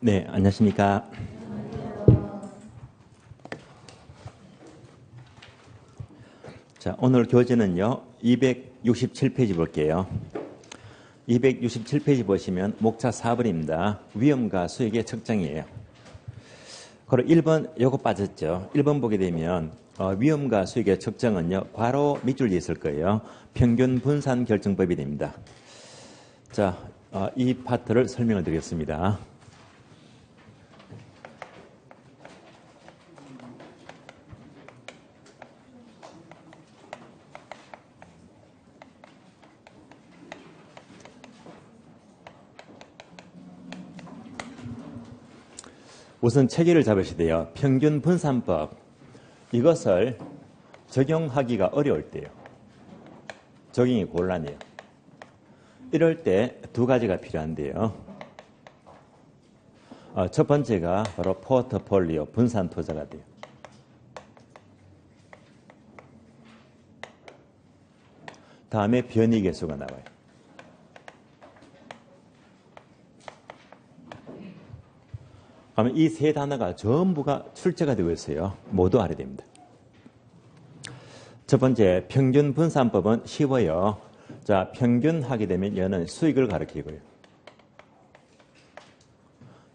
네, 안녕하십니까. 자, 오늘 교재는요, 267페이지 볼게요. 267페이지 보시면 목차 4번입니다. 위험과 수익의 측정이에요. 그리고 1번 요거 빠졌죠. 1번 보게 되면 위험과 수익의 측정은요, 괄호 밑줄이 있을 거예요. 평균 분산 결정법이 됩니다. 자, 이 파트를 설명을 드리겠습니다. 우선 체계를 잡으셔야 돼요. 평균 분산법. 이것을 적용하기가 어려울 때요. 적용이 곤란해요. 이럴 때 두 가지가 필요한데요. 첫 번째가 바로 포트폴리오 분산 투자가 돼요. 다음에 변이계수가 나와요. 그러면 이 세 단어가 전부가 출제가 되고 있어요. 모두 알아야 됩니다. 첫 번째, 평균 분산법은 쉬워요. 자, 평균 하게 되면 얘는 수익을 가리키고요.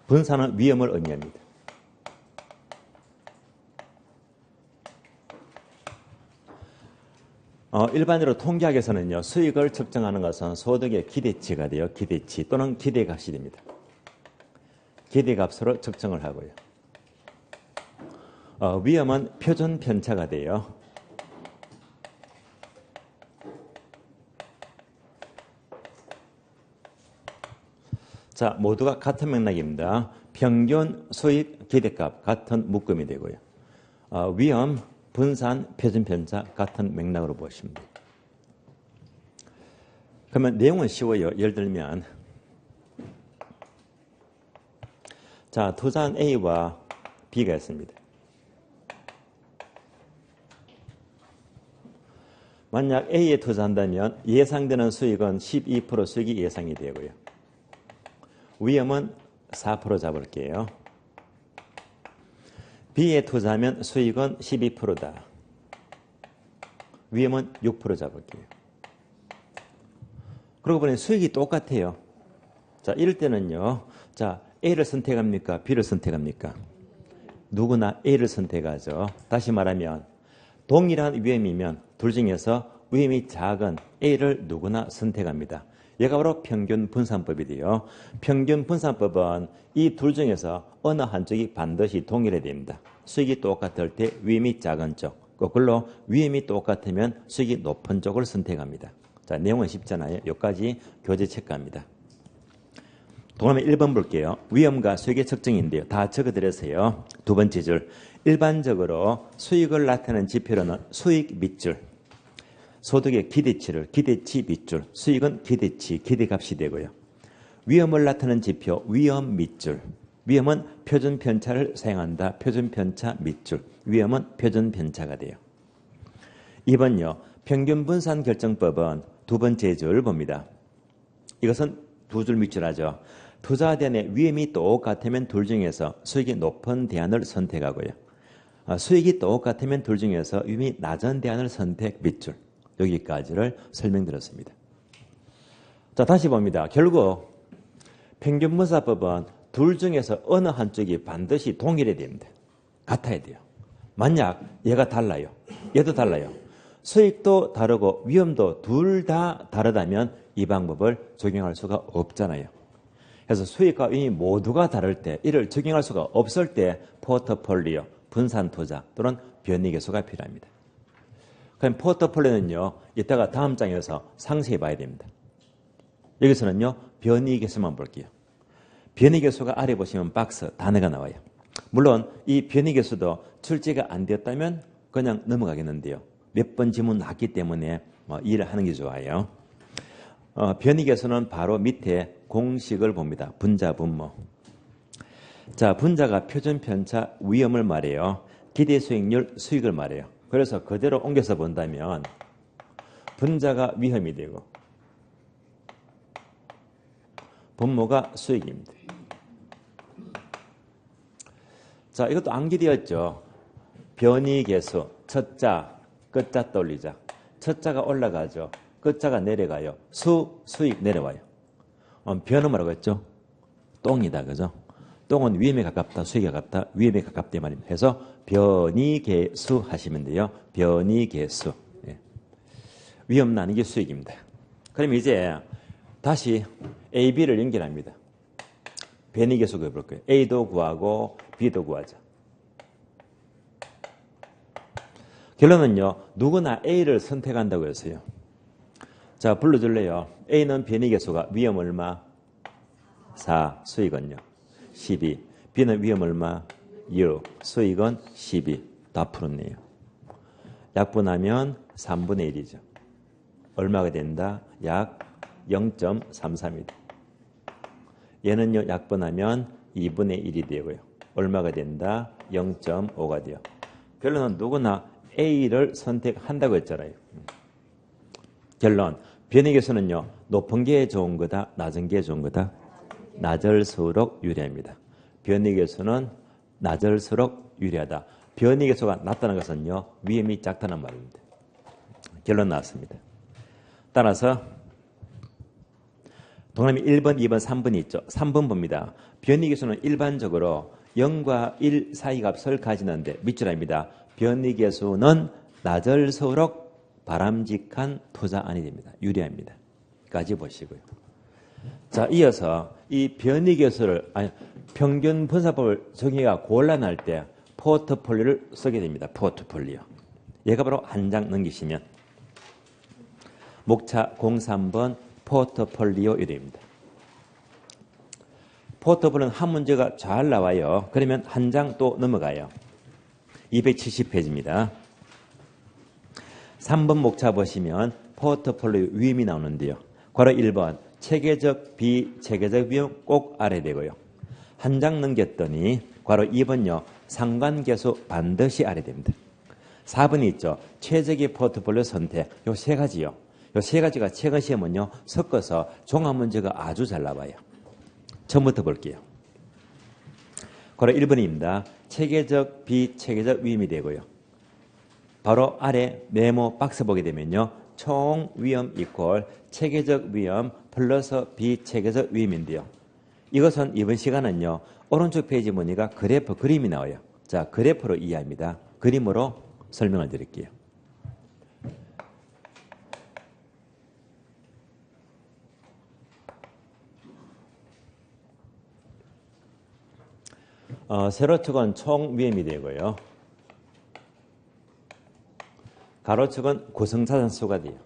분산은 위험을 의미합니다. 일반적으로 통계학에서는요, 수익을 측정하는 것은 소득의 기대치가 돼요. 기대치 또는 기대값이 됩니다. 기대값으로 측정을 하고요. 위험은 표준 편차가 돼요. 자, 모두가 같은 맥락입니다. 평균, 수익, 기대값 같은 묶음이 되고요. 위험, 분산, 표준 편차 같은 맥락으로 보시면 돼요. 그러면 내용은 쉬워요. 예를 들면 자, 투자한 A와 B가 있습니다. 만약 A에 투자한다면 예상되는 수익은 12% 수익이 예상이 되고요. 위험은 4% 잡을게요. B에 투자하면 수익은 12%다. 위험은 6% 잡을게요. 그러고 보니 수익이 똑같아요. 자, 이럴 때는요. 자, A를 선택합니까? B를 선택합니까? 누구나 A를 선택하죠. 다시 말하면 동일한 위험이면 둘 중에서 위험이 작은 A를 누구나 선택합니다. 얘가 바로 평균 분산법이 돼요. 평균 분산법은 이 둘 중에서 어느 한쪽이 반드시 동일해야 됩니다. 수익이 똑같을 때 위험이 작은 쪽, 거꾸로 위험이 똑같으면 수익이 높은 쪽을 선택합니다. 자, 내용은 쉽잖아요. 여기까지 교재 체크합니다. 동그라미 1번 볼게요. 위험과 수익의 측정인데요. 다 적어드렸어요. 두 번째 줄. 일반적으로 수익을 나타내는 지표로는 수익 밑줄, 소득의 기대치를 기대치 밑줄, 수익은 기대치, 기대값이 되고요. 위험을 나타내는 지표, 위험 밑줄. 위험은 표준 편차를 사용한다. 표준 편차 밑줄. 위험은 표준 편차가 돼요. 2번요. 평균 분산 결정법은 두 번째 줄 봅니다. 이것은 두 줄 밑줄 하죠. 투자 대안의 위험이 똑같으면 둘 중에서 수익이 높은 대안을 선택하고요. 수익이 똑같으면 둘 중에서 위험이 낮은 대안을 선택 밑줄. 여기까지를 설명드렸습니다. 자, 다시 봅니다. 결국 평균 분산법은 둘 중에서 어느 한쪽이 반드시 동일해야 됩니다. 같아야 돼요. 만약 얘가 달라요. 얘도 달라요. 수익도 다르고 위험도 둘 다 다르다면 이 방법을 적용할 수가 없잖아요. 그래서 수익과 위험이 모두가 다를 때 이를 적용할 수가 없을 때 포트폴리오, 분산 투자 또는 변이계수가 필요합니다. 그럼 포트폴리오는요, 이따가 다음 장에서 상세히 봐야 됩니다. 여기서는요, 변이계수만 볼게요. 변이계수가 아래 보시면 박스, 단어가 나와요. 물론 이 변이계수도 출제가 안 되었다면 그냥 넘어가겠는데요. 몇 번 지문 났기 때문에 이해를 하는 게 좋아요. 변이계수는 바로 밑에 공식을 봅니다. 분자, 분모. 자, 분자가 표준 편차 위험을 말해요. 기대 수익률, 수익을 말해요. 그래서 그대로 옮겨서 본다면 분자가 위험이 되고 분모가 수익입니다. 자, 이것도 암기되었죠. 변이계수, 첫자, 끝자 떠올리자. 첫자가 올라가죠. 끝자가 내려가요. 수익 내려와요. 변은 뭐라고 했죠? 똥이다, 그죠? 똥은 위험에 가깝다, 수익에 가깝다, 위험에 가깝다 말입니다. 해서 변이계수 하시면 돼요. 변이계수. 예. 위험 나누기 수익입니다. 그럼 이제 다시 A, B를 연결합니다. 변이계수 구해볼 거예요. A도 구하고 B도 구하자. 결론은요, 누구나 A를 선택한다고 했어요. 자, 불러줄래요? A는 변이계수가 위험 얼마? 4, 수익은요? 12. B는 위험 얼마? 6, 수익은 12. 다 풀었네요. 약분하면 3분의 1이죠. 얼마가 된다? 약 0.33이다. 얘는요, 약분하면 2분의 1이 되고요. 얼마가 된다? 0.5가 돼요. 결론은 누구나 A를 선택한다고 했잖아요. 결론, 변이계수는요, 높은 게 좋은 거다, 낮은 게 좋은 거다? 낮을수록 유리합니다. 변이계수는 낮을수록 유리하다. 변이계수가 낮다는 것은요, 위험이 작다는 말입니다. 결론 나왔습니다. 따라서 동그라미 1번, 2번, 3번이 있죠. 3번 봅니다. 변이계수는 일반적으로 0과 1 사이 값을 가지는데 밑줄입니다. 변이계수는 낮을수록 바람직한 투자안이 됩니다. 유리합니다. 까지 보시고요. 자, 이어서 이 변이계수를 평균 분사법을 정의가 곤란할 때 포트폴리오를 쓰게 됩니다. 포트폴리오. 얘가 바로 한 장 넘기시면 목차 03번 포트폴리오 이래입니다. 포트폴리오는 한 문제가 잘 나와요. 그러면 한 장 또 넘어가요. 270페이지입니다. 3번 목차 보시면 포트폴리오 위험이 나오는데요. 괄호 1번 체계적 비체계적 위험 꼭 알아야 되고요. 한 장 넘겼더니 괄호 2번요. 상관계수 반드시 알아야 됩니다. 4번이 있죠. 최적의 포트폴리오 선택. 요 세 가지요. 요 세 가지가 최근 시험은요. 섞어서 종합 문제가 아주 잘 나와요. 처음부터 볼게요. 괄호 1번입니다. 체계적 비체계적 위험이 되고요. 바로 아래 네모 박스 보게 되면요. 총 위험 이퀄 체계적 위험 플러스 비체계적 위험인데요. 이것은 이번 시간은요. 오른쪽 페이지 보니까 그래프 그림이 나와요. 자, 그래프로 이해합니다. 그림으로 설명을 드릴게요. 세로축은 총 위험이 되고요. 가로축은 구성자산수가 돼요.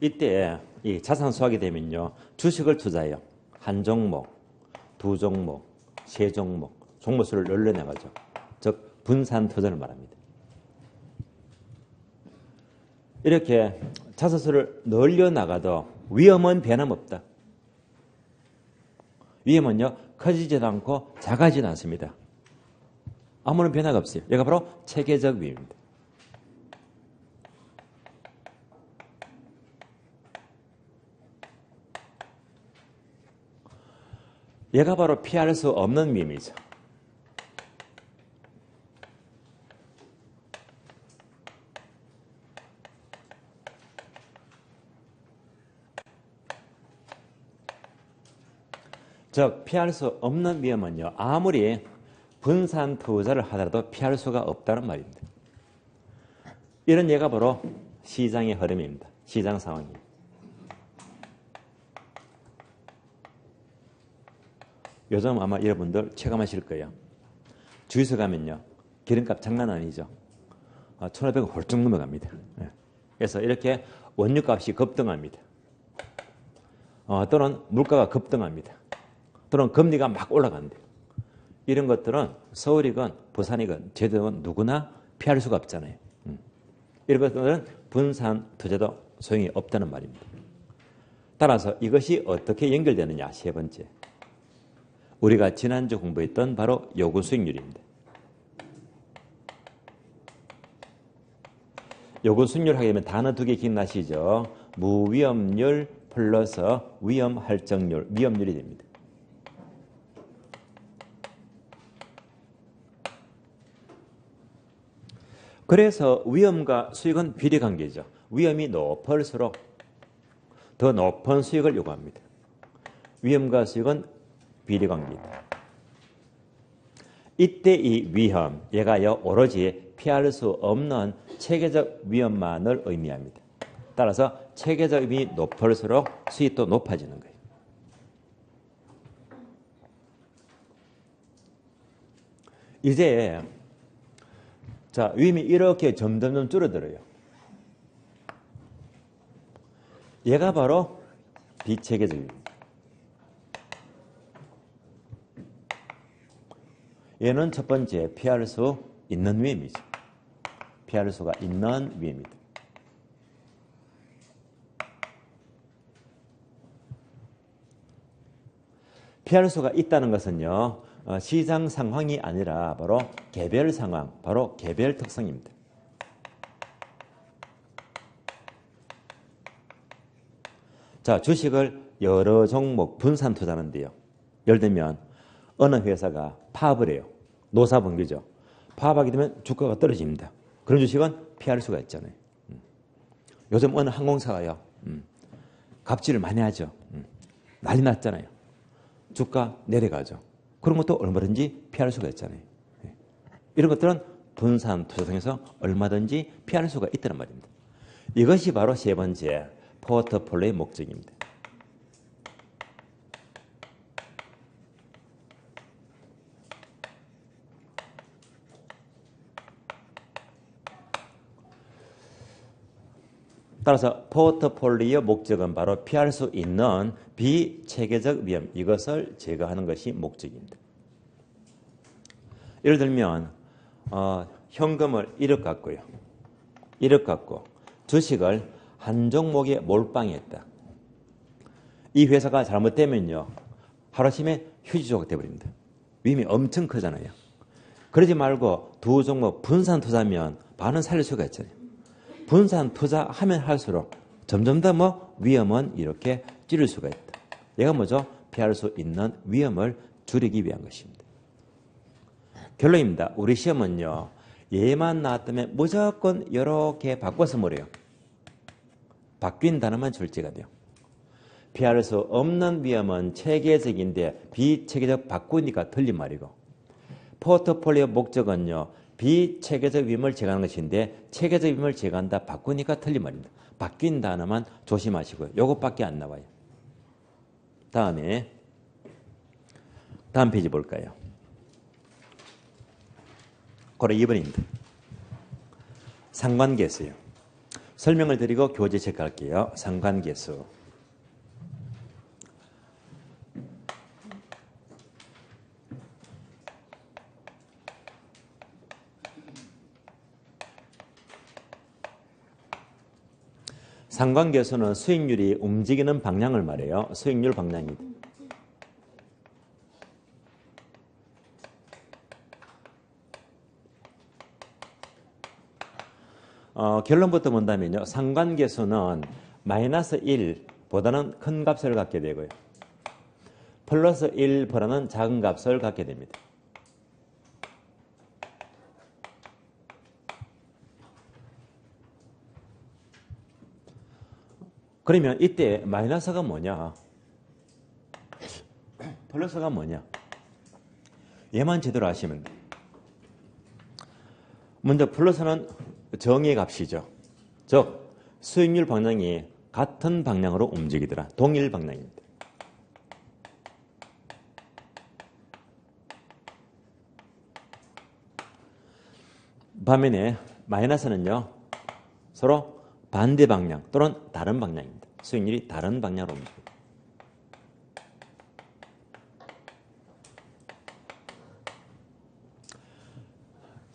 이때 이 자산수하게 되면요. 주식을 투자해요. 한 종목, 두 종목, 세 종목, 종목수를 늘려나가죠. 즉 분산 투자를 말합니다. 이렇게 자산수를 늘려나가도 위험은 변함없다. 위험은요. 커지지도 않고 작아지지도 않습니다. 아무런 변화가 없어요. 얘가 바로 체계적 위험입니다. 얘가 바로 피할 수 없는 위험이죠. 즉 피할 수 없는 위험은요. 아무리 분산 투자를 하더라도 피할 수가 없다는 말입니다. 이런 예가 바로 시장의 흐름입니다. 시장 상황입니다. 요즘 아마 여러분들 체감하실 거예요. 주유소 가면요. 기름값 장난 아니죠. 1,500원 훌쩍 넘어갑니다. 그래서 이렇게 원유값이 급등합니다. 또는 물가가 급등합니다. 또는 금리가 막 올라간대요. 이런 것들은 서울이건 부산이건 제주도건 누구나 피할 수가 없잖아요. 이런 것들은 분산 투자도 소용이 없다는 말입니다. 따라서 이것이 어떻게 연결되느냐. 세 번째. 우리가 지난주 공부했던 바로 요구 수익률입니다. 요구 수익률 하게 되면 단어 두 개 기억나시죠? 무위험률 플러스 위험 할증률, 위험률이 됩니다. 그래서 위험과 수익은 비례관계죠. 위험이 높을수록 더 높은 수익을 요구합니다. 위험과 수익은 비례관계입니다. 이때 이 위험, 얘가요 오로지 피할 수 없는 체계적 위험만을 의미합니다. 따라서 체계적 위험이 높을수록 수익도 높아지는 거예요. 이제 자, 위험이 이렇게 점점 줄어들어요. 얘가 바로 비체계적 위험입니다. 얘는 첫 번째 피할 수 있는 위험이죠. 피할 수가 있는 위험입니다. 피할 수가 있다는 것은요, 시장 상황이 아니라 바로 개별 상황, 바로 개별 특성입니다. 자, 주식을 여러 종목 분산 투자하는데요. 예를 들면 어느 회사가 파업을 해요. 노사분기죠. 파업하게 되면 주가가 떨어집니다. 그런 주식은 피할 수가 있잖아요. 요즘 어느 항공사가요. 갑질을 많이 하죠. 난리 났잖아요. 주가 내려가죠. 그런 것도 얼마든지 피할 수가 있잖아요. 이런 것들은 분산 투자 통해서 얼마든지 피할 수가 있다는 말입니다. 이것이 바로 세 번째 포트폴리오의 목적입니다. 따라서 포트폴리오 목적은 바로 피할 수 있는 비체계적 위험, 이것을 제거하는 것이 목적입니다. 예를 들면 현금을 1억 갖고요. 1억 갖고 주식을 한 종목에 몰빵했다. 이 회사가 잘못되면요. 하루아침에 휴지조각 되어버립니다. 위험이 엄청 크잖아요. 그러지 말고 두 종목 분산 투자하면 반은 살릴 수가 있잖아요. 분산 투자하면 할수록 점점 더 위험은 이렇게 줄일 수가 있다. 얘가 뭐죠? 피할 수 있는 위험을 줄이기 위한 것입니다. 결론입니다. 우리 시험은요. 얘만 나왔다면 무조건 이렇게 바꿔서 뭐래요? 바뀐 단어만 출제가 돼요. 피할 수 없는 위험은 체계적인데 비체계적 바꾸니까 틀린 말이고, 포트폴리오 목적은요. 비체계적 위험을 제거하는 것인데 체계적 위험을 제거한다 바꾸니까 틀린 말입니다. 바뀐 단어만 조심하시고요. 이것밖에 안 나와요. 다음 페이지 볼까요? 고려 2번입니다. 상관계수요. 설명을 드리고 교재 체크할게요. 상관계수. 상관계수는 수익률이 움직이는 방향을 말해요. 수익률 방향입니다. 결론부터 본다면요. 상관계수는 마이너스 1보다는 큰 값을 갖게 되고요. 플러스 1보다는 작은 값을 갖게 됩니다. 그러면 이때 마이너스가 뭐냐? 플러스가 뭐냐? 얘만 제대로 아시면 돼요. 먼저 플러스는 정의 값이죠. 즉 수익률 방향이 같은 방향으로 움직이더라. 동일 방향입니다. 반면에 마이너스는요. 서로 반대 방향 또는 다른 방향입니다. 수익률이 다른 방향으로 움직입니다.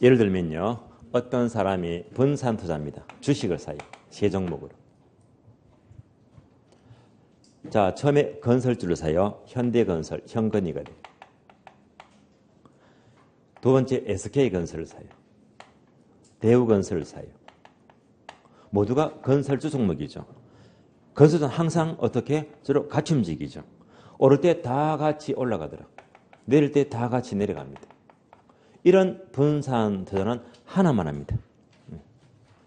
예를 들면요. 어떤 사람이 분산 투자합니다. 주식을 사요. 세 종목으로. 자, 처음에 건설주를 사요. 현대건설, 현건이가 돼요. 두 번째 SK건설을 사요. 대우건설을 사요. 모두가 건설주 종목이죠. 건설주는 항상 어떻게? 서로 같이 움직이죠. 오를 때 다 같이 올라가더라. 내릴 때 다 같이 내려갑니다. 이런 분산 투자는 하나만 합니다.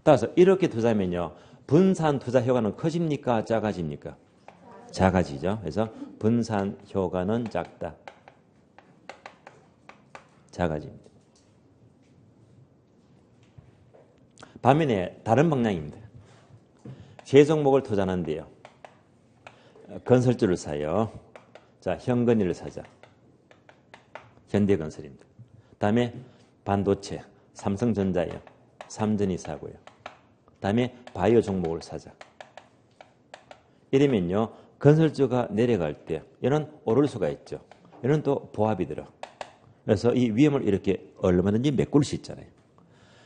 따라서 이렇게 투자하면요. 분산 투자 효과는 커집니까? 작아집니까? 작아지죠. 그래서 분산 효과는 작다. 작아집니다. 반면에 다른 방향입니다. 제 종목을 투자하는데요. 건설주를 사요. 자, 현건이를 사자. 현대건설입니다. 다음에 반도체, 삼성전자예요. 삼전이 사고요. 다음에 바이오 종목을 사자. 이러면요. 건설주가 내려갈 때 얘는 오를 수가 있죠. 얘는 또 보합이 들어. 그래서 이 위험을 이렇게 얼마든지 메꿀 수 있잖아요.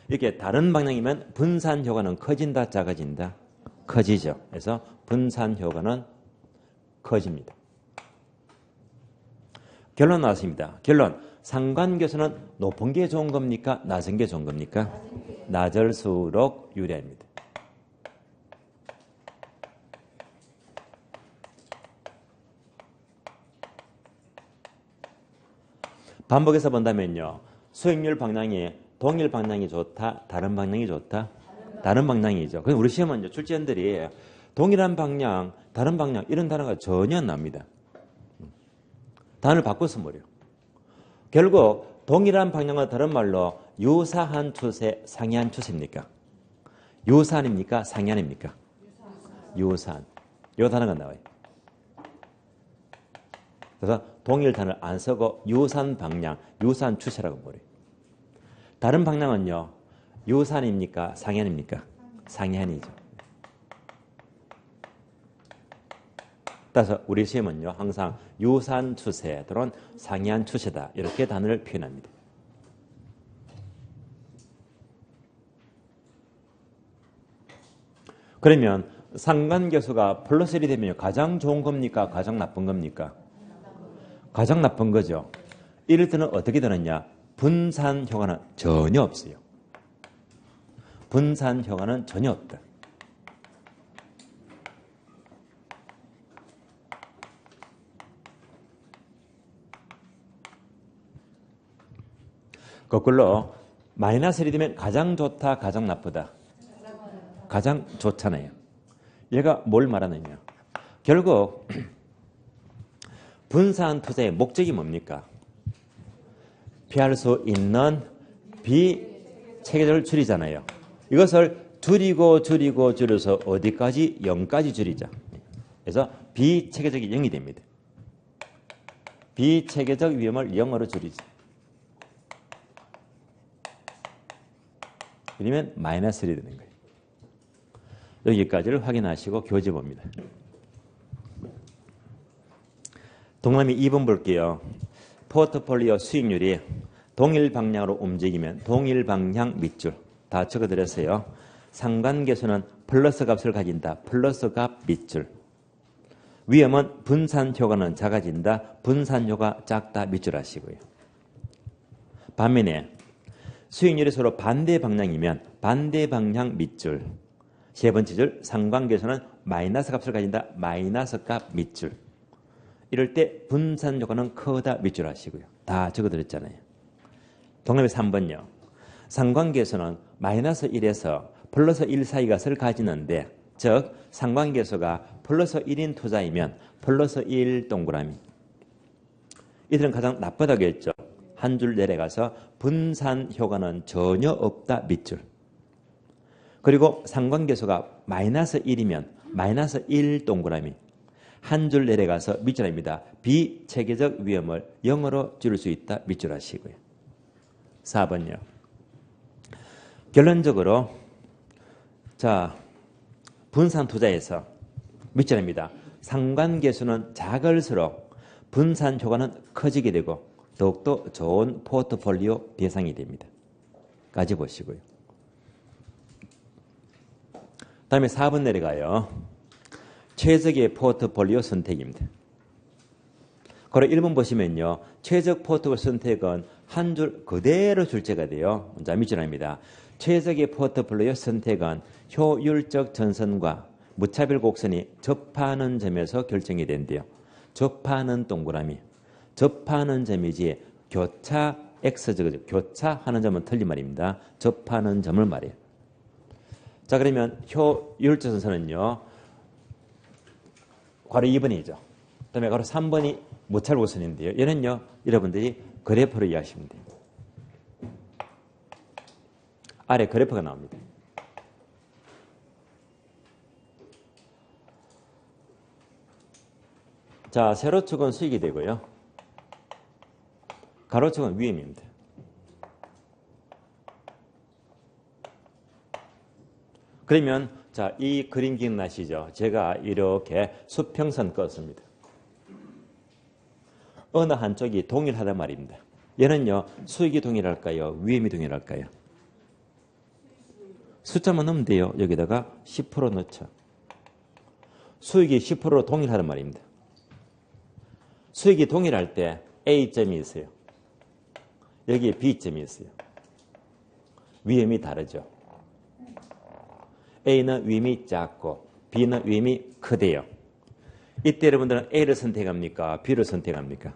이렇게 다른 방향이면 분산 효과는 커진다, 작아진다? 커지죠. 그래서 분산 효과는 커집니다. 결론 나왔습니다. 결론. 상관계수는 높은 게 좋은 겁니까? 낮은 게 좋은 겁니까? 낮을수록 유리합니다. 반복해서 본다면요. 수익률 방향이 동일 방향이 좋다? 다른 방향이 좋다? 다른 방향이죠. 그럼 우리 시험은 출제원들이 동일한 방향, 다른 방향 이런 단어가 전혀 안 나옵니다. 단어를 바꿔서 버려요. 결국 동일한 방향과 다른 말로 유사한 추세, 상이한 추세입니까? 유사한입니까? 상이한입니까? 유사한. 이 단어가 나와요. 그래서 동일 단어를 안 쓰고 유사한 방향, 유사한 추세라고 버려요. 다른 방향은요. 유사한입니까? 상이한입니까? 상이한이죠. 따라서 우리 시험은요. 항상 유사한 추세 또는 상이한 추세다. 이렇게 단어를 표현합니다. 그러면 상관계수가 플러스 1이 되면 가장 좋은 겁니까? 가장 나쁜 겁니까? 가장 나쁜 거죠. 이럴 때는 어떻게 되느냐? 분산 효과는 전혀 없어요. 분산 효과는 전혀 없다. 거꾸로 마이너스 1이 되면 가장 좋다, 가장 나쁘다? 가장 좋잖아요. 얘가 뭘 말하느냐? 결국 분산 투자의 목적이 뭡니까? 피할 수 있는 비체계적을 줄이잖아요. 이것을 줄여서 어디까지? 0까지 줄이자. 그래서 비체계적이 0이 됩니다. 비체계적 위험을 0으로 줄이자. 그러면 마이너스 1이 되는 거예요. 여기까지를 확인하시고 교재 봅니다. 동남이 2번 볼게요. 포트폴리오 수익률이 동일 방향으로 움직이면 동일 방향 밑줄 다 적어드렸어요. 상관계수는 플러스 값을 가진다. 플러스 값 밑줄. 위험은 분산 효과는 작아진다. 분산 효과 작다. 밑줄 하시고요. 반면에 수익률이 서로 반대 방향이면 반대 방향 밑줄. 세 번째 줄 상관계수는 마이너스 값을 가진다. 마이너스 값 밑줄. 이럴 때 분산 효과는 크다. 밑줄 하시고요. 다 적어드렸잖아요. 동남의 3번요. 상관계수는 마이너스 1에서 플러스 1 사이 값을 가지는데 즉 상관계수가 플러스 1인 투자이면 플러스 1 동그라미. 이들은 가장 나쁘다고 했죠. 한 줄 내려가서 분산 효과는 전혀 없다. 밑줄. 그리고 상관계수가 마이너스 1이면 마이너스 1 동그라미. 한 줄 내려가서 밑줄입니다. 비체계적 위험을 0으로 줄일 수 있다. 밑줄 하시고요. 4번요. 결론적으로 자 분산 투자에서 밑줄입니다. 상관계수는 작을수록 분산 효과는 커지게 되고 더욱더 좋은 포트폴리오 대상이 됩니다. 까지 보시고요. 다음에 4번 내려가요. 최적의 포트폴리오 선택입니다. 그리고 1번 보시면요. 최적 포트폴리오 선택은 한 줄 그대로 출제가 돼요. 자, 밑줄입니다. 최적의 포트폴리오 선택은 효율적 전선과 무차별 곡선이 접하는 점에서 결정이 된대요. 접하는 동그라미. 접하는 점이지 교차 X죠. 교차하는 점은 틀린 말입니다. 접하는 점을 말해요. 자, 그러면 효율적 선선은요. 괄호 2번이죠. 그다음에 괄호 3번이 무차별 곡선인데요. 얘는요. 여러분들이 그래프로 이해하시면 돼요. 아래 그래프가 나옵니다. 자, 세로축은 수익이 되고요. 가로축은 위험입니다. 그러면 자, 이 그림 기억나시죠? 제가 이렇게 수평선 껐습니다. 어느 한쪽이 동일하단 말입니다. 얘는요, 수익이 동일할까요? 위험이 동일할까요? 숫자만 넣으면 돼요. 여기다가 10% 넣죠. 수익이 10%로 동일하단 말입니다. 수익이 동일할 때 A점이 있어요. 여기에 B점이 있어요. 위험이 다르죠. A는 위험이 작고 B는 위험이 크대요. 이때 여러분들은 A를 선택합니까? B를 선택합니까?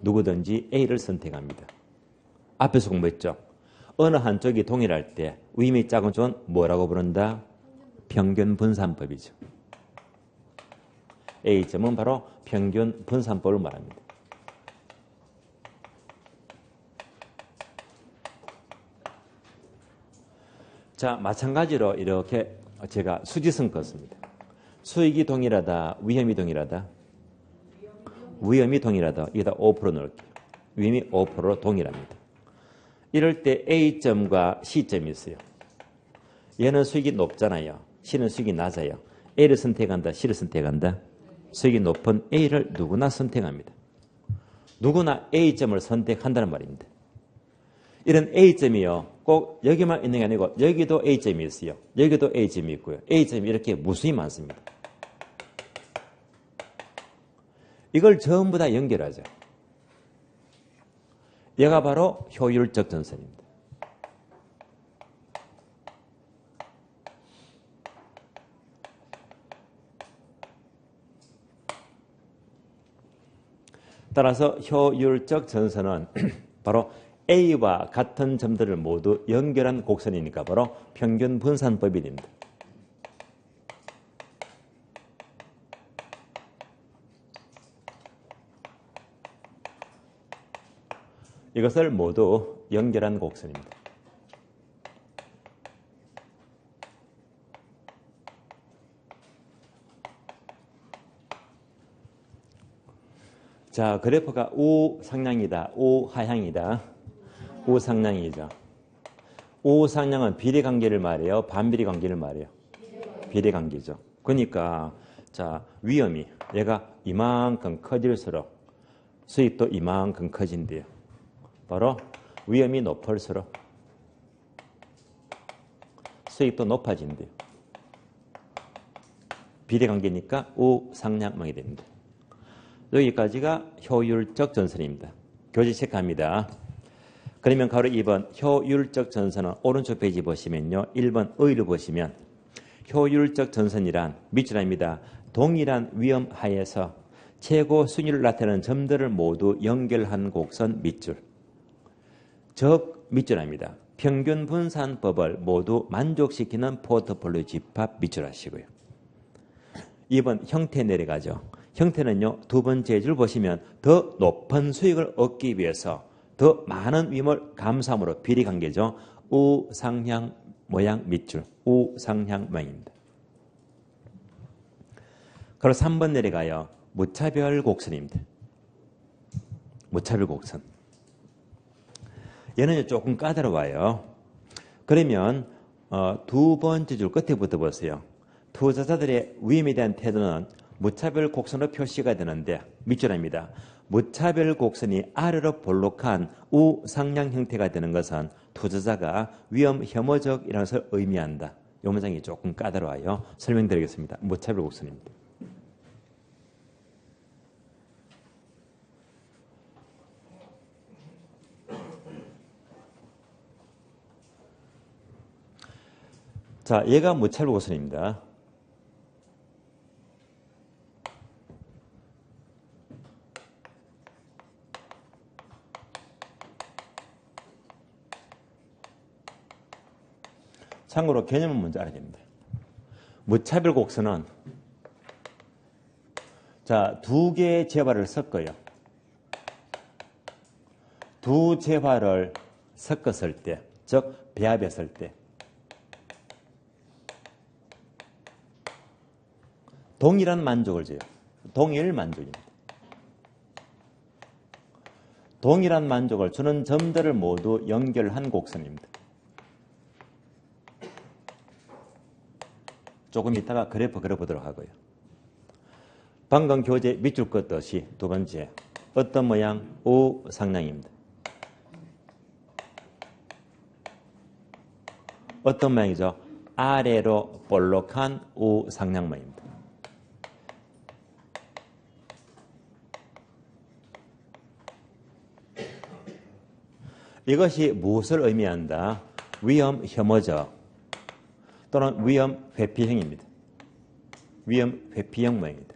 누구든지 A를 선택합니다. 앞에서 공부했죠. 어느 한쪽이 동일할 때 위험이 작은 쪽은 뭐라고 부른다? 평균 분산법이죠. A점은 바로 평균 분산법을 말합니다. 자, 마찬가지로 이렇게 제가 수지선 껐습니다. 수익이 동일하다, 위험이 동일하다? 위험이 동일하다. 여기다 5% 넣을게요. 위험이 5%로 동일합니다. 이럴 때 A점과 C점이 있어요. 얘는 수익이 높잖아요. C는 수익이 낮아요. A를 선택한다, C를 선택한다? 수익이 높은 A를 누구나 선택합니다. 누구나 A점을 선택한다는 말입니다. 이런 A점이요. 꼭 여기만 있는 게 아니고 여기도 A점이 있어요. 여기도 A점이 있고요. A점이 이렇게 무수히 많습니다. 이걸 전부 다 연결하죠. 얘가 바로 효율적 전선입니다. 따라서 효율적 전선은 바로 A와 같은 점들을 모두 연결한 곡선이니까 바로 평균 분산법이 됩니다. 이것을 모두 연결한 곡선입니다. 자, 그래프가 우상향이다, 우하향이다. 우상향이죠. 우상향은 비례관계를 말해요? 반비례관계를 말해요? 비례관계죠. 그러니까 자, 위험이 얘가 이만큼 커질수록 수익도 이만큼 커진대요. 바로 위험이 높을수록 수익도 높아진대요. 비례관계니까 우상향망이 됩니다. 여기까지가 효율적 전선입니다. 교재 체크합니다. 그러면 가로 2번 효율적 전선은 오른쪽 페이지 보시면요. 1번 의를 보시면 효율적 전선이란 밑줄 아닙니다. 동일한 위험 하에서 최고 순위를 나타내는 점들을 모두 연결한 곡선 밑줄. 즉 밑줄 아닙니다. 평균 분산법을 모두 만족시키는 포트폴리오 집합 밑줄 하시고요. 2번 형태 내려가죠. 형태는요. 두 번째 줄 보시면 더 높은 수익을 얻기 위해서 더 많은 위험을 감수함으로 비례관계죠. 우상향 모양 밑줄, 우상향 모양입니다. 그리고 3번 내려가요. 무차별 곡선입니다. 무차별 곡선. 얘는 조금 까다로워요. 그러면 두 번째 줄 끝에부터 보세요. 투자자들의 위험에 대한 태도는 무차별 곡선으로 표시가 되는데 밑줄입니다. 무차별 곡선이 아래로 볼록한 우상향 형태가 되는 것은 투자자가 위험 혐오적이라는 것을 의미한다. 이 문장이 조금 까다로워요. 설명드리겠습니다. 무차별 곡선입니다. 자, 얘가 무차별 곡선입니다. 참고로 개념은 먼저 알아야 됩니다. 무차별 곡선은 자, 두 개의 재화를 섞어요. 두 재화를 섞었을 때, 즉 배합했을 때 동일한 만족을 줘요. 동일 만족입니다. 동일한 만족을 주는 점들을 모두 연결한 곡선입니다. 조금 이따가 그래프 그려보도록 하고요. 방금 교재 밑줄 긋듯이 두 번째, 어떤 모양? 우상향입니다. 어떤 모양이죠? 아래로 볼록한 우상향 모양입니다. 이것이 무엇을 의미한다? 위험 혐오적 또는 위험 회피형입니다. 위험 회피형 모양입니다.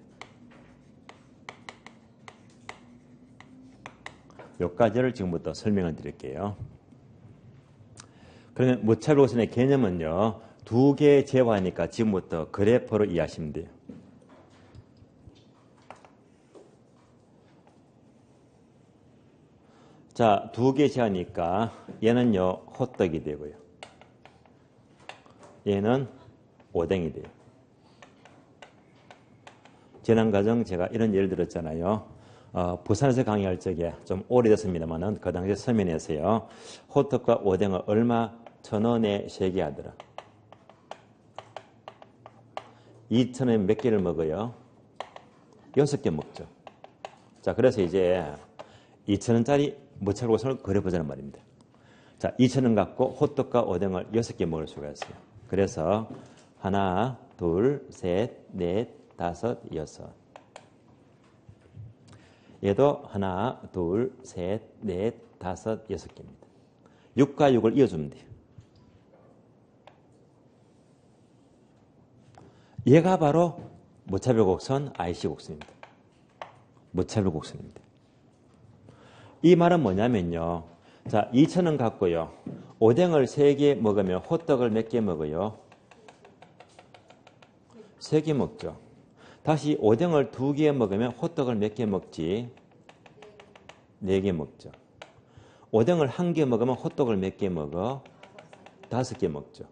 몇 가지를 지금부터 설명을 드릴게요. 그러면 무차별 곡선의 개념은요, 두 개의 재화니까 지금부터 그래프로 이해하시면 돼요. 자, 두 개 재화니까 얘는요, 호떡이 되고요. 얘는 오뎅이 돼요. 지난 과정 제가 이런 예를 들었잖아요. 부산에서 강의할 적에 좀 오래됐습니다만은 그 당시에 서면에서요. 호떡과 오뎅을 얼마? 1,000원에 3개 하더라. 2,000원에 몇 개를 먹어요? 6개 먹죠. 자, 그래서 이제 2,000원짜리 무차별 곡선을 그려보자는 말입니다. 자, 2,000원 갖고 호떡과 오뎅을 6개 먹을 수가 있어요. 그래서 하나, 둘, 셋, 넷, 다섯, 여섯. 얘도 하나, 둘, 셋, 넷, 다섯, 6개입니다. 6과 6을 이어주면 돼요. 얘가 바로 무차별 곡선, IC 곡선입니다. 무차별 곡선입니다. 이 말은 뭐냐면요. 자, 2,000원 갖고요. 오뎅을 3개 먹으면 호떡을 몇 개 먹어요? 3개 먹죠. 다시 오뎅을 2개 먹으면 호떡을 몇 개 먹지? 4개 먹죠. 오뎅을 1개 먹으면 호떡을 몇 개 먹어? 5개 먹죠.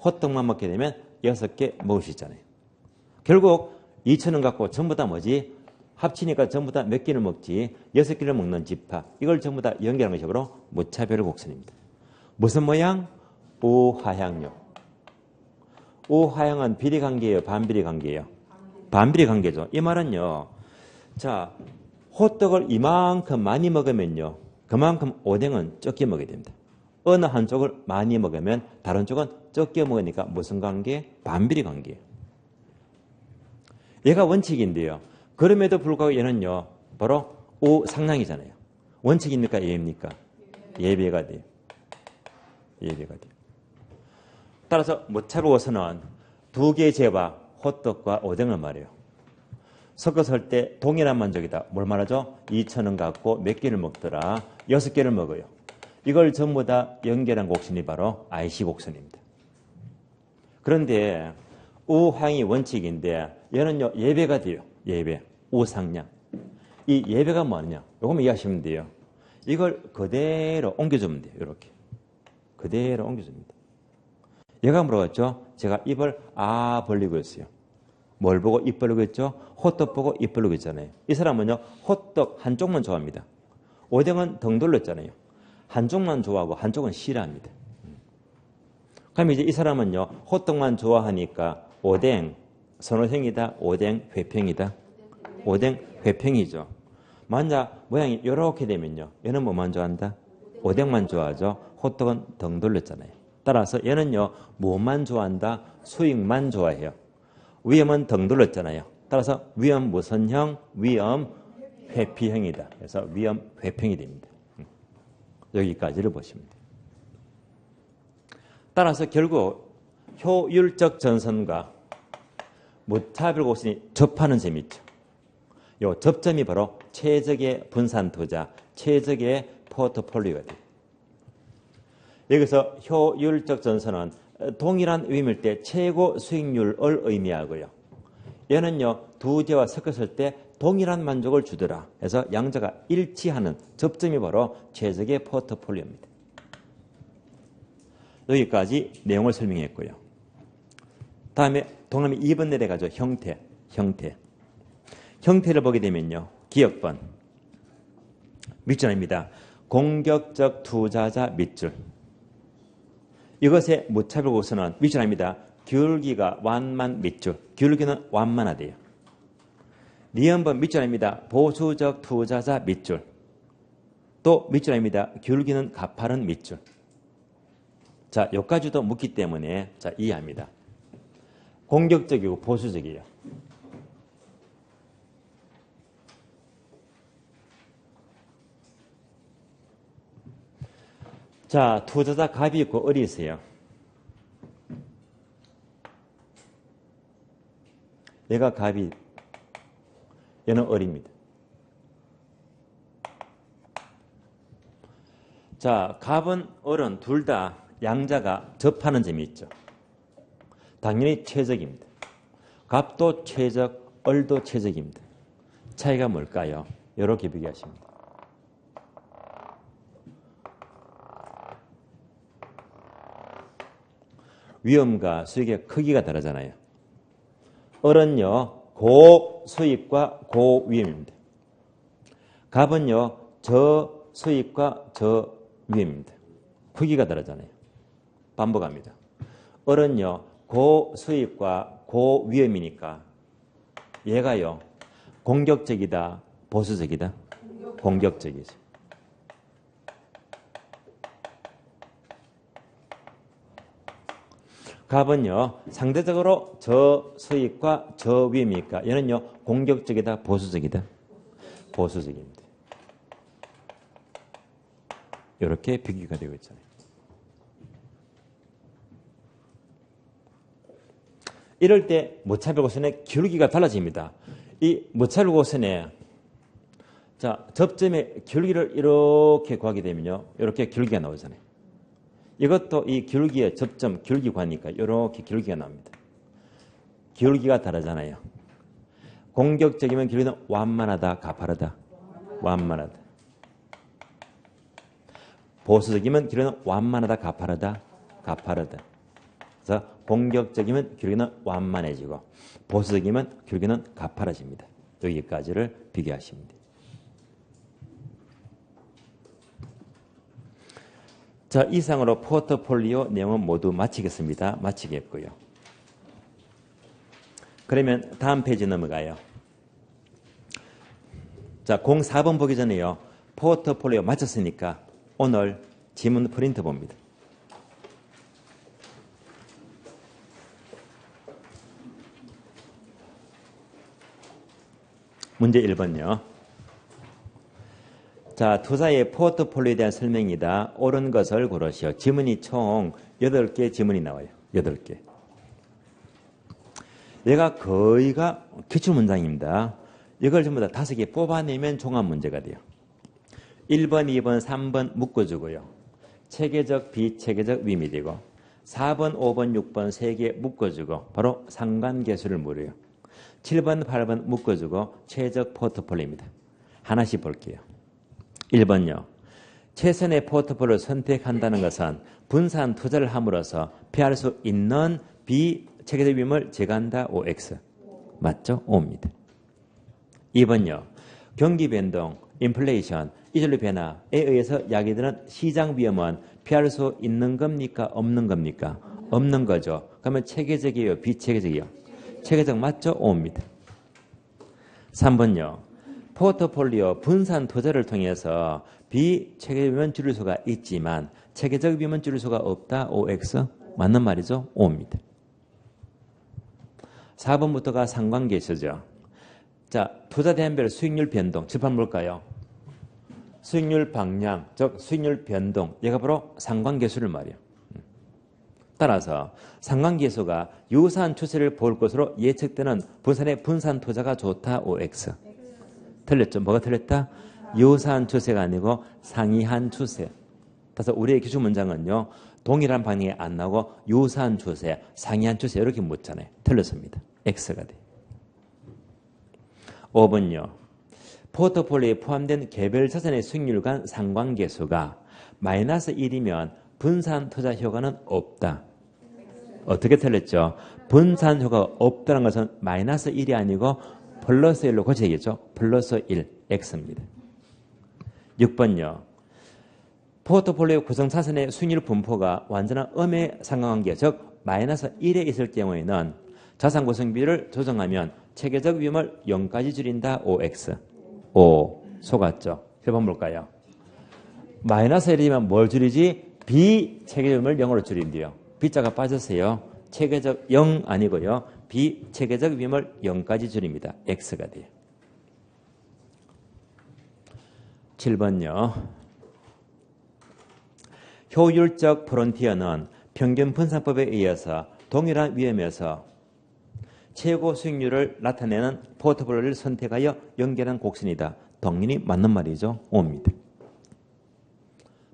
호떡만 먹게 되면 6개 먹을 수 있잖아요. 결국 2,000원 갖고 전부 다 뭐지? 합치니까 전부 다 몇 개를 먹지? 6개를 먹는 집합. 이걸 전부 다 연결한 것이 바로 무차별 곡선입니다. 무슨 모양? 우하향요. 우하향은 비리 관계예요? 반비리 관계예요? 반비리 관계죠. 이 말은요. 자, 호떡을 이만큼 많이 먹으면요. 그만큼 오뎅은 적게 먹어야 됩니다. 어느 한쪽을 많이 먹으면 다른 쪽은 적게 먹으니까 무슨 관계? 반비리 관계예요. 얘가 원칙인데요. 그럼에도 불구하고 얘는요. 바로 우상향이잖아요. 원칙입니까? 예입니까? 예배가 돼요. 예배가 돼요. 따라서 무차별 곡선은 두 개의 재화, 호떡과 오뎅을 말해요. 섞었을 때 동일한 만족이다. 뭘 말하죠? 2,000원 갖고 몇 개를 먹더라? 6개를 먹어요. 이걸 전부 다 연결한 곡선이 바로 IC 곡선입니다. 그런데 우향이 원칙인데 얘는요 예배가 돼요. 예배, 우상향. 이 예배가 뭐냐? 요거만 이해하시면 돼요. 이걸 그대로 옮겨주면 돼요. 이렇게 그대로 옮겨줍니다. 얘가 물어봤죠? 제가 입을 벌리고 있어요. 뭘 보고 입 벌리고 있죠? 호떡 보고 입 벌리고 있잖아요. 이 사람은요 호떡 한쪽만 좋아합니다. 오뎅은 등 돌렸잖아요. 한쪽만 좋아하고 한쪽은 싫어합니다. 그럼 이제 이 사람은요 호떡만 좋아하니까 오뎅 선호형이다, 오뎅 회평이다. 오뎅 회평이죠. 만약 모양이 이렇게 되면요 얘는 뭐만 좋아한다? 오뎅만 좋아하죠. 호떡은 등 돌렸잖아요. 따라서 얘는요 무엇만 좋아한다? 수익만 좋아해요. 위험은 등 돌렸잖아요. 따라서 위험 무슨 형? 위험 회피형이다. 그래서 위험 회평이 됩니다. 여기까지를 보시면 돼요. 따라서 결국 효율적 전선과 무차별 곡선이 접하는 점이 있죠. 이 접점이 바로 최적의 분산 투자, 최적의 포트폴리오가 돼요. 여기서 효율적 전선은 동일한 위임일 때 최고 수익률을 의미하고요. 얘는요, 두 제와 섞었을 때 동일한 만족을 주더라. 그래서 양자가 일치하는 접점이 바로 최적의 포트폴리오입니다. 여기까지 내용을 설명했고요. 다음에 동남이 2번 내려가죠. 형태를 보게 되면요. 기억번. 밑줄입니다. 공격적 투자자 밑줄. 이것의 무차별 구성은 밑줄입니다. 기울기가 완만 밑줄. 기울기는 완만하대요. 니은번 밑줄입니다. 보수적 투자자 밑줄. 또 밑줄입니다. 기울기는 가파른 밑줄. 자, 여기까지도 묻기 때문에 자, 이해합니다. 공격적이고 보수적이에요. 자, 투자자 갑이 있고 을이 있어요. 얘가 갑이, 얘는 을입니다. 자, 갑은 을은 둘 다 양자가 접하는 점이 있죠. 당연히 최적입니다. 갑도 최적, 을도 최적입니다. 차이가 뭘까요? 이렇게 비교하십니다. 위험과 수익의 크기가 다르잖아요. 을은요, 고수익과 고위험입니다. 갑은요, 저수익과 저위험입니다. 크기가 다르잖아요. 반복합니다. 을은요, 고수익과 고위험이니까 얘가요, 공격적이다, 보수적이다? 공격적이죠. 갑은요, 상대적으로 저수익과 저위험이니까 얘는요, 공격적이다, 보수적이다? 보수적입니다. 이렇게 비교가 되고 있잖아요. 이럴 때 무차별 고선의 기울기가 달라집니다. 이 무차별 고선에 자, 접점의 기울기를 이렇게 구하게 되면요, 이렇게 기울기가 나오잖아요. 이것도 이 기울기의 접점, 기울기관이니까 이렇게 기울기가 나옵니다. 기울기가 다르잖아요. 공격적이면 기울기는 완만하다, 가파르다? 완만하다. 보수적이면 기울기는 완만하다, 가파르다? 가파르다. 그래서 공격적이면 기울기는 완만해지고 보수적이면 기울기는 가파라집니다. 여기까지를 비교하시면 돼요. 자, 이상으로 포트폴리오 내용은 모두 마치겠습니다. 마치겠고요. 그러면 다음 페이지 넘어가요. 자, 04번 보기 전에요. 포트폴리오 마쳤으니까 오늘 지문 프린트 봅니다. 문제 1번요. 자, 투자의 포트폴리오에 대한 설명이다. 옳은 것을 고르시오. 지문이 총 8개 지문이 나와요. 8개. 얘가 거의가 기출문장입니다. 이걸 전부 다 5개 뽑아내면 종합문제가 돼요. 1번, 2번, 3번 묶어주고요. 체계적, 비체계적 위임이 되고 4번, 5번, 6번 3개 묶어주고 바로 상관계수를 물어요. 7번, 8번 묶어주고 최적 포트폴리오입니다. 하나씩 볼게요. 1번요. 최선의 포트폴리오를 선택한다는 것은 분산 투자를 함으로써 피할 수 있는 비체계적 위험을 제거한다. OX. 맞죠? O입니다. 2번요. 경기 변동, 인플레이션, 이전류 변화에 의해서 야기되는 시장 위험은 피할 수 있는 겁니까? 없는 겁니까? 없는 거죠. 그러면 체계적이에요? 비체계적이에요? 체계적 맞죠? O입니다. 3번요. 포트폴리오 분산 투자를 통해서 비체계적 위험은 줄일 수가 있지만 체계적 위험은 줄일 수가 없다. OX. 맞는 말이죠? O입니다. 4번부터가 상관계수죠. 자, 투자 대안별 수익률 변동. 칠판 뭘까요? 수익률 방향, 즉 수익률 변동. 얘가 바로 상관계수를 말이에요. 따라서 상관계수가 유사한 추세를 볼 것으로 예측되는 분산의 분산 투자가 좋다. OX. 틀렸죠? 뭐가 틀렸다? 유사한 추세가 아니고 상이한 추세. 따라서 우리의 기출 문장은요. 동일한 방향이 안 나오고 유사한 추세, 상이한 추세 이렇게 묻잖아요. 틀렸습니다. X가 돼요. 5번요. 포트폴리오에 포함된 개별 자산의 수익률 간 상관계수가 마이너스 1이면 분산 투자 효과는 없다. 어떻게 틀렸죠? 분산 효과가 없다는 것은 마이너스 1이 아니고 플러스 1로 고쳐야겠죠? 플러스 1, X입니다. 6번요. 포트폴리오 구성 자산의 수익률 분포가 완전한 음의 상관관계, 즉 마이너스 1에 있을 경우에는 자산 구성 비율을 조정하면 체계적 위험을 0까지 줄인다. OX. O. 속았죠? 해본 볼까요? 마이너스 1이면 뭘 줄이지? 비체계적 위험을 0으로 줄인대요. B자가 빠졌어요. 체계적 0 아니고요. 비체계적 위험을 0까지 줄입니다. X가 돼요. 7번요. 효율적 프론티어는 평균 분산법에 의해서 동일한 위험에서 최고 수익률을 나타내는 포트폴리오를 선택하여 연결한 곡선이다. 당연히 맞는 말이죠. O입니다.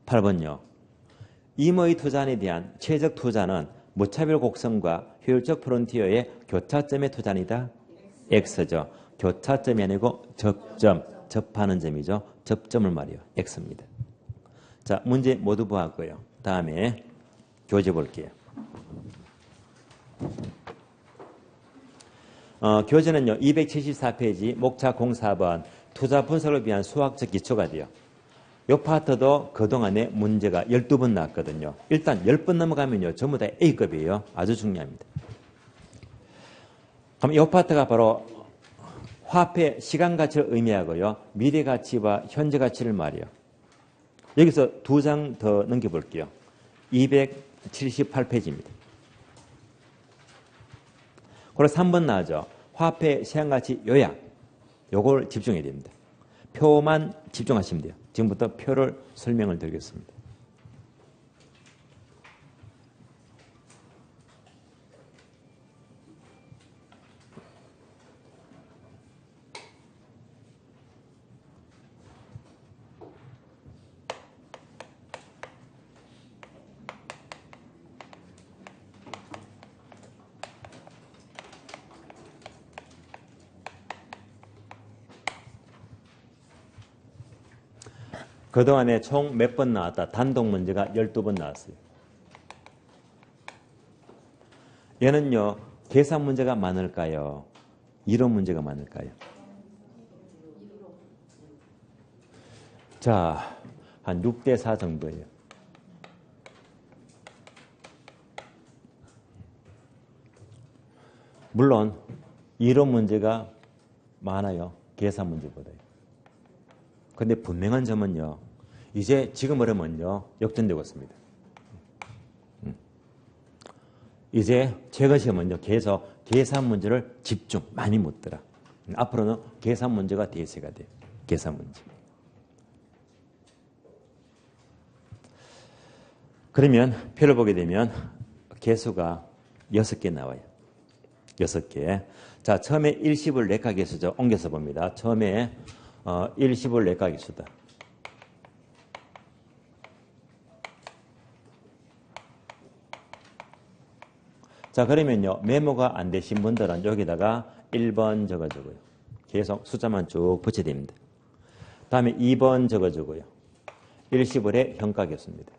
8번요. 임의 투자안에 대한 최적 투자는 무차별 곡선과 효율적 프론티어의 교차점의 투자안이다. X죠. 교차점이 아니고 접점, 접하는 점이죠. 접점을 말이요. X입니다. 자, 문제 모두 보았고요. 다음에 교재 볼게요. 교재는요. 274페이지 목차 04번 투자 분석을 위한 수학적 기초가 돼요. 이 파트도 그동안에 문제가 12번 나왔거든요. 일단 10번 넘어가면요. 전부 다 A급이에요. 아주 중요합니다. 그럼 이 파트가 바로 화폐 시간 가치를 의미하고요. 미래 가치와 현재 가치를 말이에요. 여기서 두 장 더 넘겨볼게요. 278페이지입니다. 그리고 3번 나오죠. 화폐 시간가치 요약. 요걸 집중해야 됩니다. 표만 집중하시면 돼요. 지금부터 표를 설명을 드리겠습니다. 그동안에 총 몇 번 나왔다? 단독 문제가 12번 나왔어요. 얘는요, 계산 문제가 많을까요? 이론 문제가 많을까요? 자, 한 6대 4 정도예요. 물론 이론 문제가 많아요. 계산 문제보다요. 근데 분명한 점은요. 이제 지금 어려면요. 역전되고 있습니다. 이제 최근 시험은요. 계속 계산 문제를 집중 많이 묻더라. 앞으로는 계산 문제가 대세가 돼요. 계산 문제. 그러면 표를 보게 되면 개수가 6개 나와요. 6개. 자, 처음에 일시불 내과 개수죠. 옮겨서 봅니다. 처음에 일시불 내과 개수다. 자, 그러면요. 메모가 안 되신 분들은 여기다가 1번 적어주고요. 계속 숫자만 쭉 붙여야 됩니다. 다음에 2번 적어주고요. 일시불의 현가계수입니다.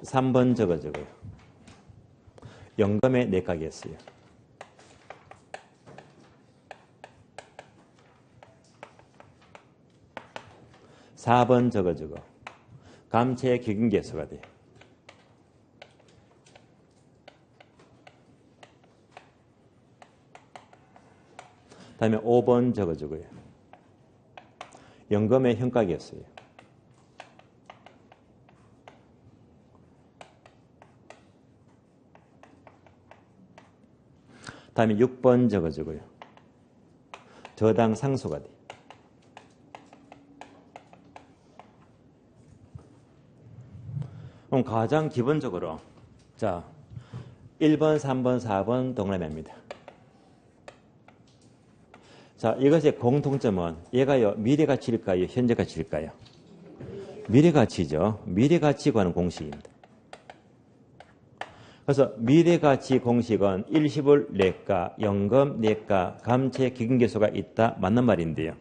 3번 적어주고요. 연금의 내가계수요. 4번 적어주고 감채의 기근계수가 돼요. 다음에 5번 적어주고요. 연금의 현가계수요. 다음에 6번 적어주고요. 저당 상수가 돼요. 그럼 가장 기본적으로 자 1번, 3번, 4번 동그라미입니다. 자, 이것의 공통점은 얘가요, 미래 가치일까요? 현재 가치일까요? 미래 가치죠. 미래 가치 관한 공식입니다. 그래서 미래 가치 공식은 일시불 내가, 연금 내가, 감채 기금계수가 있다. 맞는 말인데요.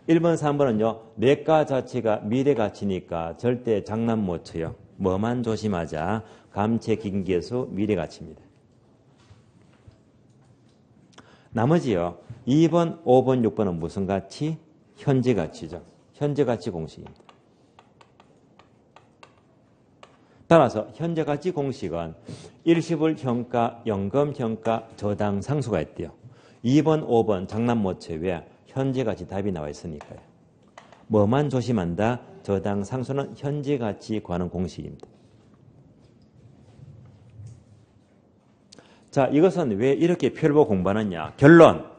1번, 3번은요. 내가 자체가 미래 가치니까 절대 장난 못 쳐요. 뭐만 조심하자. 감채 기금계수 미래 가치입니다. 나머지요. 2번, 5번, 6번은 무슨 가치? 현재 가치죠. 현재 가치 공식입니다. 따라서 현재 가치 공식은 일시불 현가, 연금 현가, 저당 상수가 있대요. 2번, 5번 장난 못 쳐. 왜? 현재 가치 답이 나와 있으니까요. 뭐만 조심한다? 저당 상수는 현재 가치 관한 공식입니다. 자, 이것은 왜 이렇게 표를 보고 공부하느냐? 결론.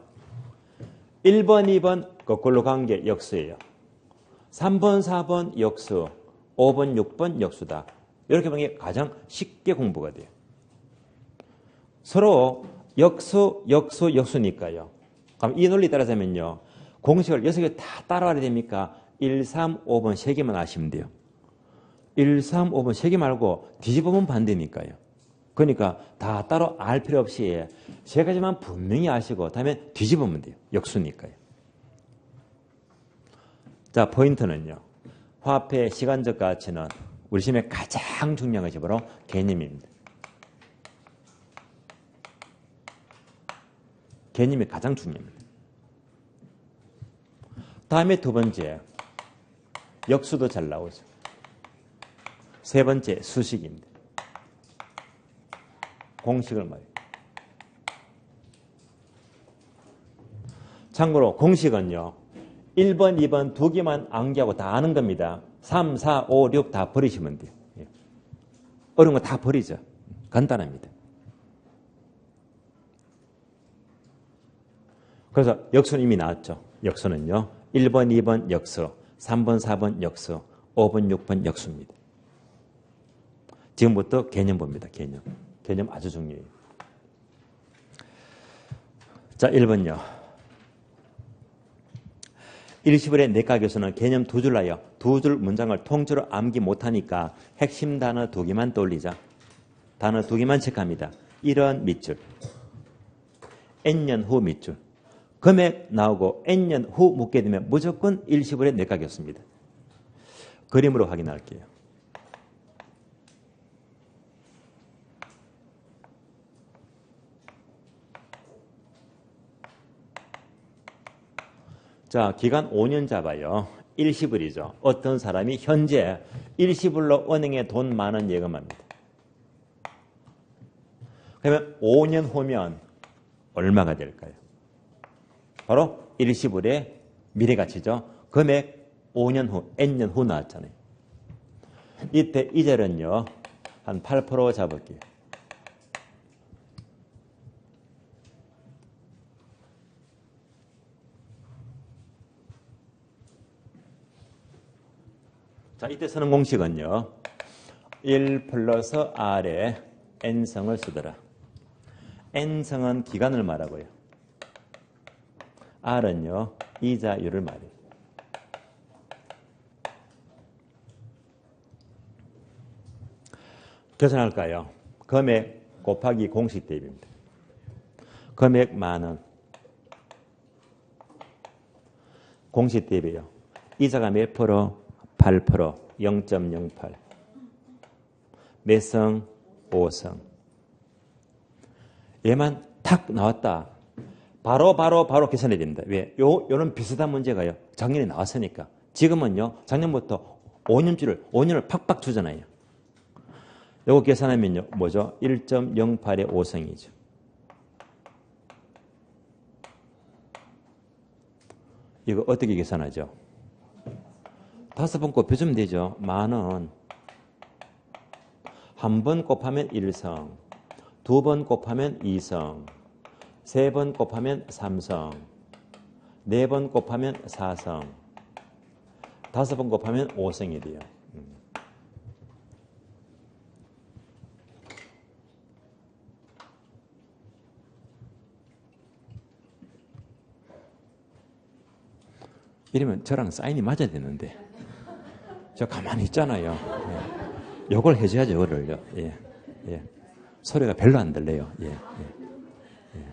1번, 2번 거꾸로 관계 역수예요. 3번, 4번 역수, 5번, 6번 역수다. 이렇게 보는 게 가장 쉽게 공부가 돼요. 서로 역수, 역수, 역수니까요. 그럼 이 논리 따라서면요. 공식을 6개 다 따라와야 됩니까? 1, 3, 5번 3개만 아시면 돼요. 1, 3, 5번 3개 말고 뒤집으면 반대니까요. 그러니까 다 따로 알 필요 없이 3가지만 분명히 아시고 다음에 뒤집으면 돼요. 역수니까요. 자, 포인트는요. 화폐의 시간적 가치는 우리 시험에 가장 중요한 것이 바로 개념입니다. 개념이 가장 중요합니다. 다음에 두 번째, 역수도 잘 나오죠. 세 번째, 수식입니다. 공식을 말해요. 참고로 공식은요. 1번, 2번 두 개만 암기하고 다 아는 겁니다. 3, 4, 5, 6 다 버리시면 돼요. 어려운 거 다 버리죠. 간단합니다. 그래서 역수는 이미 나왔죠. 역수는요. 1번, 2번 역수, 3번, 4번 역수, 5번, 6번 역수입니다. 지금부터 개념 봅니다. 개념. 개념 아주 중요해요. 자, 1번요. 일시불의 내과 교수는 개념 두 줄 나요. 두 줄 문장을 통째로 암기 못하니까 핵심 단어 두 개만 떠올리자. 단어 두 개만 체크합니다. 이런 밑줄. N년 후 밑줄. 금액 나오고 N년 후 묻게 되면 무조건 일시불의 내과 교수입니다. 그림으로 확인할게요. 자, 기간 5년 잡아요. 일시불이죠. 어떤 사람이 현재 일시불로 은행에 돈 많은 예금합니다. 그러면 5년 후면 얼마가 될까요? 바로 일시불의 미래가치죠. 금액 5년 후, N년 후 나왔잖아요. 이때 이자는요, 한 8% 잡을게요. 자, 이때 쓰는 공식은요. 1 플러스 R에 N성을 쓰더라. N성은 기간을 말하고요. R은요. 이자율을 말해요. 계산할까요? 금액 곱하기 공식 대입입니다. 금액 만원. 공식 대입이에요. 이자가 몇 프로? 8%, 0.08. 몇 성? 5성. 얘만 탁 나왔다. 바로 계산해야 됩니다. 왜? 요런 비슷한 문제가요. 작년에 나왔으니까. 지금은요, 작년부터 5년을 팍팍 주잖아요. 요거 계산하면요, 뭐죠? 1.08의 5성이죠. 이거 어떻게 계산하죠? 5번 곱해주면 되죠. 만원. 한 번 곱하면 1성, 2번 곱하면 2성, 3번 곱하면 3성, 4번 곱하면 4성, 5번 곱하면 5성이 돼요. 이러면 저랑 사인이 맞아야 되는데. 저 가만히 있잖아요. 예. 요걸 해줘야죠, 요거를요. 예. 예. 소리가 별로 안 들려요. 예. 예. 예.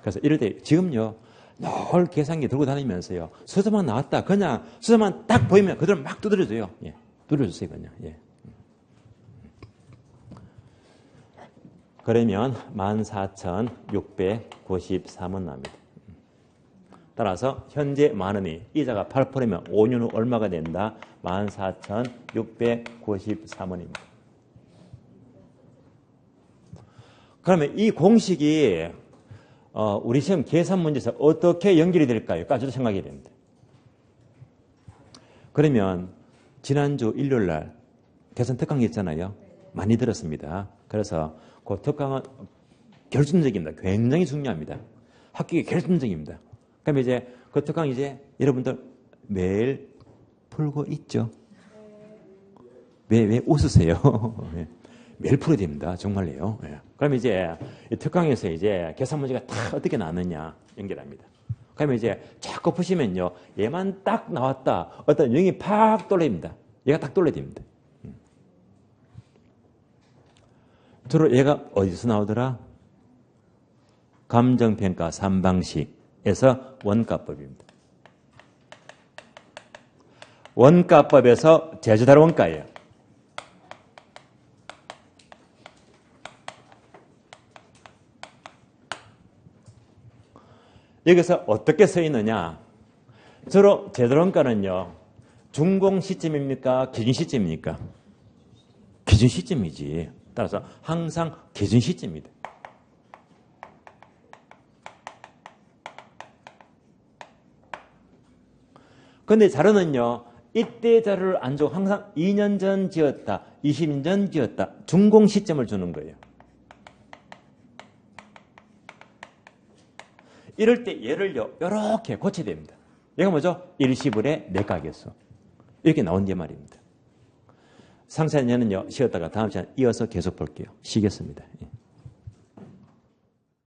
그래서 이럴 때, 지금요, 늘 계산기 들고 다니면서요, 수저만 나왔다. 그냥 수저만 딱 보이면 그대로 막 두드려줘요. 예. 두드려주세요, 그냥. 예. 그러면 14,693원 납니다. 따라서 현재 만원이 이자가 8%면 5년 후 얼마가 된다? 14,693원입니다. 그러면 이 공식이 우리 시험 계산 문제에서 어떻게 연결이 될까요? 까지도 생각해야 됩니다. 그러면 지난주 일요일날 계산 특강이 있잖아요. 많이 들었습니다. 그래서 그 특강은 결정적입니다. 굉장히 중요합니다. 합격이 결정적입니다. 그럼 이제 그 특강 이제 여러분들 매일 풀고 있죠? 왜 웃으세요? 매일 풀어야 됩니다. 정말로요. 그럼 이제 이 특강에서 이제 계산 문제가 다 어떻게 나왔느냐 연결합니다. 그러면 이제 자꾸 푸시면요. 얘만 딱 나왔다. 어떤 영이 팍 떨어집니다. 얘가 딱 떨어야 됩니다. 주로 얘가 어디서 나오더라? 감정평가 3방식에서 원가법입니다. 원가법에서 제주달 원가예요. 여기서 어떻게 쓰이느냐? 주로 제주달 원가는요. 준공 시점입니까? 기준 시점입니까? 기준 시점이지. 따라서 항상 기준 시점입니다. 그런데 자료는요. 이때 자료를 안 주고 항상 2년 전 지었다, 20년 전 지었다, 준공 시점을 주는 거예요. 이럴 때 얘를요. 이렇게 고쳐야 됩니다. 얘가 뭐죠? 일시불의 내가계수. 이렇게 나온단 말입니다. 상세한 예는요. 쉬었다가 다음 시간에 이어서 계속 볼게요. 쉬겠습니다. 예.